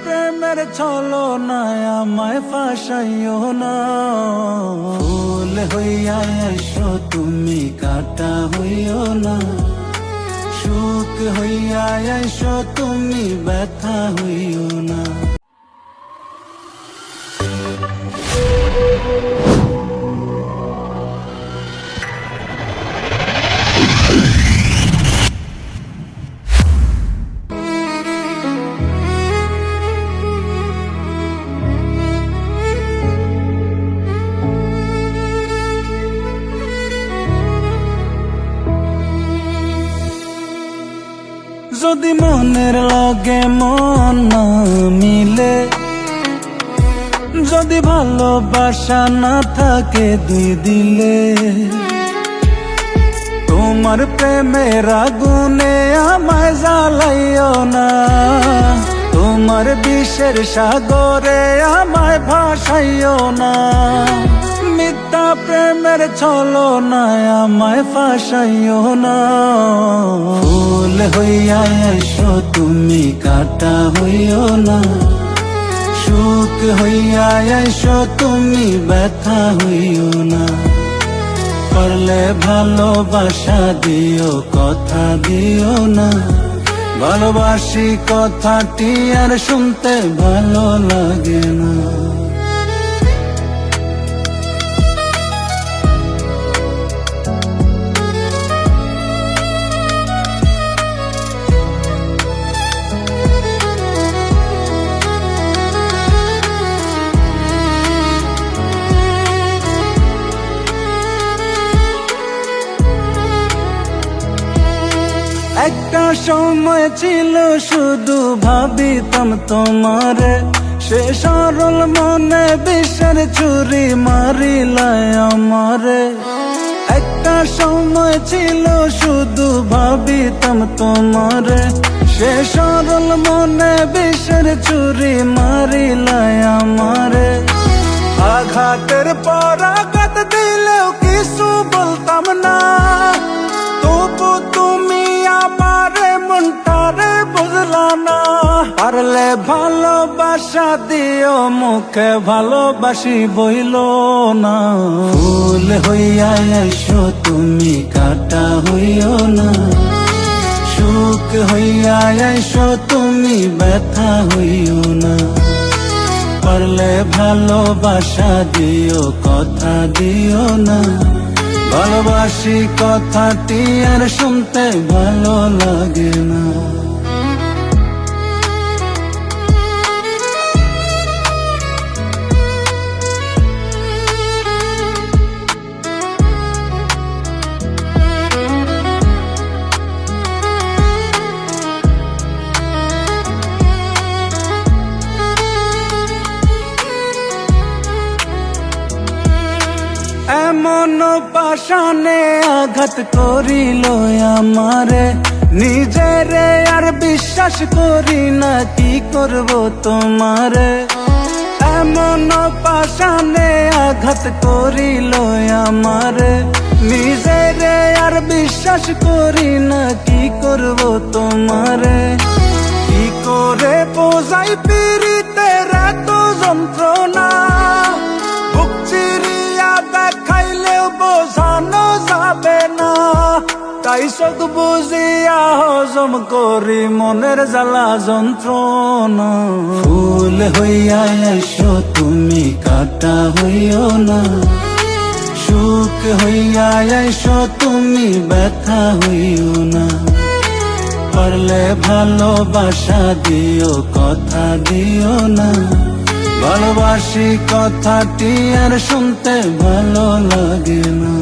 প্রেমের ছলনায় আমায় ফাঁসাইও না। ফুল হইয়া এসো তুমি, কাঁটা হইও না। সুখ হইয়া এসো তুমি, ব্যথা হইও না। যদি মনের লগে মন না মিলে, যদি ভালোবাসা না থাকে দুই দিলে, তোমার প্রেমের আগুনে আমায় জ্বালাইও না। তোমার বিষের সাগরে আমায় ভাসাইও না। মিথ্যা প্রেমের ছলনায় আমায় ফাঁসাইও না। ফুল হইয়া এসো তুমি, কাঁটা হইও না। সুখ হইয়া এসো তুমি, ব্যথা হইও না। পারলে ভালোবাসা দিও, কথা দিও না। ভালোবাসি কথাটি আর শুনতে ভালো লাগে না। একটা সময় ছিল শুধু ভাবিতাম তোমারে, সে সরল মনে বিষের ছুরি মারিলায় আমারে। একটা সময় ছিল শুধু ভাবিতাম তোমারে, সে সরল মনে বিষের ছুরি মারিলায় আমারে। আঘাতের পর আঘাত দিলেও কিছু বলতাম না, তবু তুমি আমারে মনটারে বুঝলা না। পারলে ভালোবাসা দিও, মুখে ভালোবাসি বইল না। ফুল হইয়া এসো তুমি, কাঁটা হইও না। সুখ হইয়া এসো তুমি, ব্যথা হইও না। পারলে ভালোবাসা দিও, কথা দিও না। ভালোবাসি কথাটি আর শুনতে ভালো লাগে না। এমন পাশানে আঘাত করিল আমারে, নিজেরে আর বিশ্বাস করি না, কি করব তোমারে। এমন পাশানে আঘাত করিল আমারে, নিজেরে আর বিশ্বাস করি না, কি করব তোমারে। কি করে বোঝাই পীড়িতের এত যন্ত্রণা, বুক চিরিয়া দেখাইলেও বোঝানো যাবে না। তাই চোখ বুঝিয়া হজম করি মনের জ্বালা যন্ত্রণা। ফুল হইয়া এসো তুমি, কাঁটা হইও না। সুখ হইয়া এসো তুমি, ব্যথা হইও না। পারলে ভালোবাসা দিও, কথা দিও না। ভালোবাসি কথাটি আর শুনতে ভালো লাগে না।